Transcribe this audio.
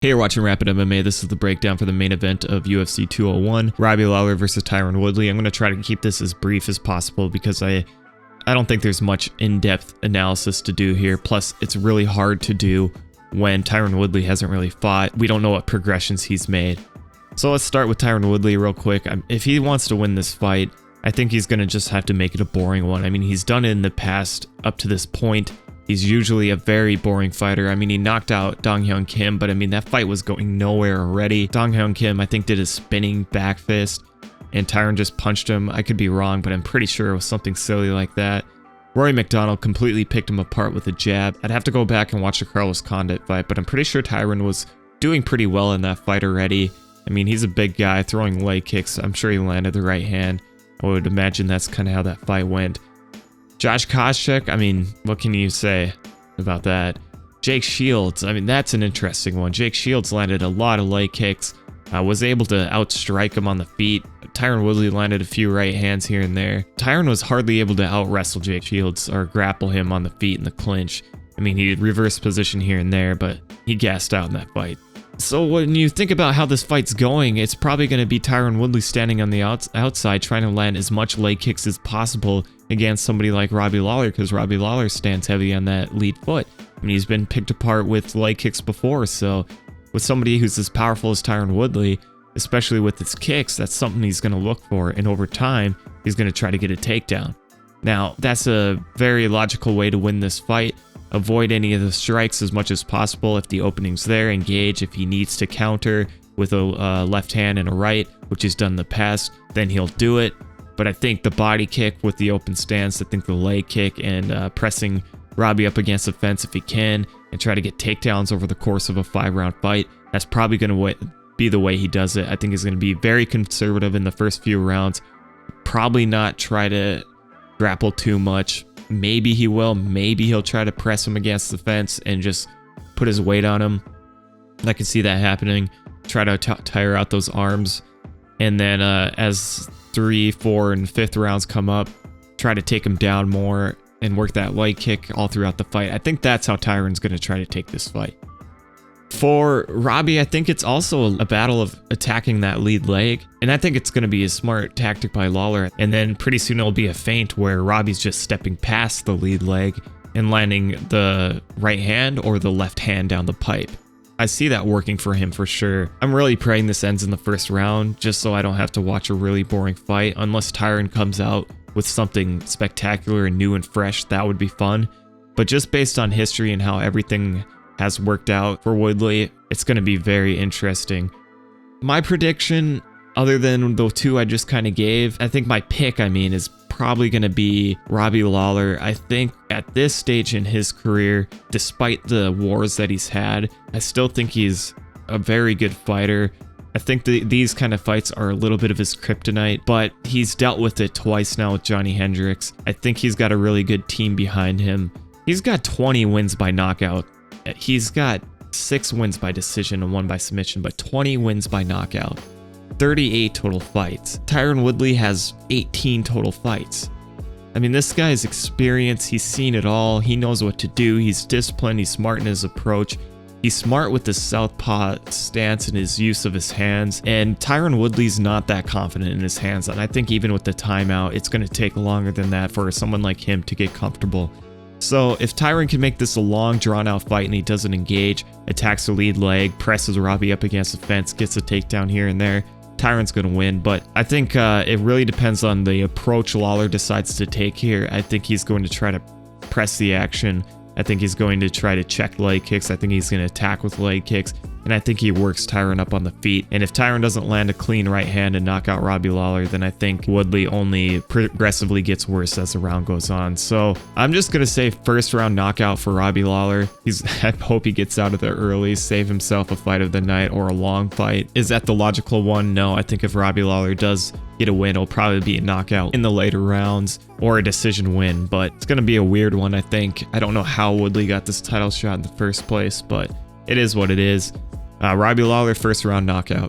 Hey, you're watching Rapid MMA. This is the breakdown for the main event of UFC 201, Robbie Lawler versus Tyron Woodley. I'm going to try to keep this as brief as possible because I don't think there's much in-depth analysis to do here. Plus, it's really hard to do when Tyron Woodley hasn't really fought. We don't know what progressions he's made. So let's start with Tyron Woodley real quick. If he wants to win this fight, I think he's going to just have to make it a boring one. I mean, he's done it in the past up to this point. He's usually a very boring fighter. I mean, he knocked out Dong Hyun Kim, but I mean, that fight was going nowhere already. Dong Hyun Kim, I think, did a spinning back fist, and Tyron just punched him. I could be wrong, but I'm pretty sure it was something silly like that. Rory McDonald completely picked him apart with a jab. I'd have to go back and watch the Carlos Condit fight, but I'm pretty sure Tyron was doing pretty well in that fight already. I mean, he's a big guy throwing leg kicks. I'm sure he landed the right hand. I would imagine that's kind of how that fight went. Josh Koscheck, I mean, what can you say about that? Jake Shields, I mean, that's an interesting one. Jake Shields landed a lot of leg kicks, was able to outstrike him on the feet. Tyron Woodley landed a few right hands here and there. Tyron was hardly able to out-wrestle Jake Shields or grapple him on the feet in the clinch. I mean, he did reverse position here and there, but he gassed out in that fight. So when you think about how this fight's going, it's probably going to be Tyron Woodley standing on the outside trying to land as much leg kicks as possible against somebody like Robbie Lawler, because Robbie Lawler stands heavy on that lead foot. I mean, he's been picked apart with leg kicks before, so with somebody who's as powerful as Tyron Woodley, especially with his kicks, that's something he's going to look for, and over time, he's going to try to get a takedown. Now, that's a very logical way to win this fight. Avoid any of the strikes as much as possible. If the opening's there, engage. If he needs to counter with a left hand and a right, which he's done in the past, then he'll do it. But I think the body kick with the open stance, I think the leg kick and pressing Robbie up against the fence if he can, and try to get takedowns over the course of a 5-round fight, that's probably going to be the way he does it. I think he's going to be very conservative in the first few rounds. Probably not try to grapple too much. Maybe he will. Maybe he'll try to press him against the fence and just put his weight on him. I can see that happening. Try to tire out those arms. And then as 3, 4, and 5th rounds come up, try to take him down more and work that leg kick all throughout the fight. I think that's how Tyron's going to try to take this fight. For Robbie, I think it's also a battle of attacking that lead leg. And I think it's going to be a smart tactic by Lawler. And then pretty soon it'll be a feint where Robbie's just stepping past the lead leg and landing the right hand or the left hand down the pipe. I see that working for him for sure. I'm really praying this ends in the first round just so I don't have to watch a really boring fight. Unless Tyron comes out with something spectacular and new and fresh, that would be fun. But just based on history and how everything has worked out for Woodley, it's going to be very interesting. My prediction, other than the two I just kind of gave, I think my pick, is probably going to be Robbie Lawler. I think at this stage in his career, despite the wars that he's had, I still think he's a very good fighter. I think these kind of fights are a little bit of his kryptonite, but he's dealt with it twice now with Johnny Hendricks. I think he's got a really good team behind him. He's got 20 wins by knockout. He's got 6 wins by decision and 1 by submission, but 20 wins by knockout. 38 total fights. Tyron Woodley has 18 total fights. I mean, this guy's experienced. He's seen it all. He knows what to do. He's disciplined. He's smart in his approach. He's smart with the southpaw stance and his use of his hands. And Tyron Woodley's not that confident in his hands. And I think even with the timeout, it's going to take longer than that for someone like him to get comfortable. So if Tyron can make this a long, drawn-out fight and he doesn't engage, attacks the lead leg, presses Robbie up against the fence, gets a takedown here and there, Tyron's going to win. But I think it really depends on the approach Lawler decides to take here. I think he's going to try to press the action. I think he's going to try to check leg kicks. I think he's going to attack with leg kicks. And I think he works Tyron up on the feet. And if Tyron doesn't land a clean right hand and knock out Robbie Lawler, then I think Woodley only progressively gets worse as the round goes on. So I'm just going to say first round knockout for Robbie Lawler. I hope he gets out of there early, save himself a fight of the night or a long fight. Is that the logical one? No, I think if Robbie Lawler does get a win, it'll probably be a knockout in the later rounds or a decision win. But it's going to be a weird one, I think. I don't know how Woodley got this title shot in the first place, but it is what it is. Robbie Lawler, first round knockout.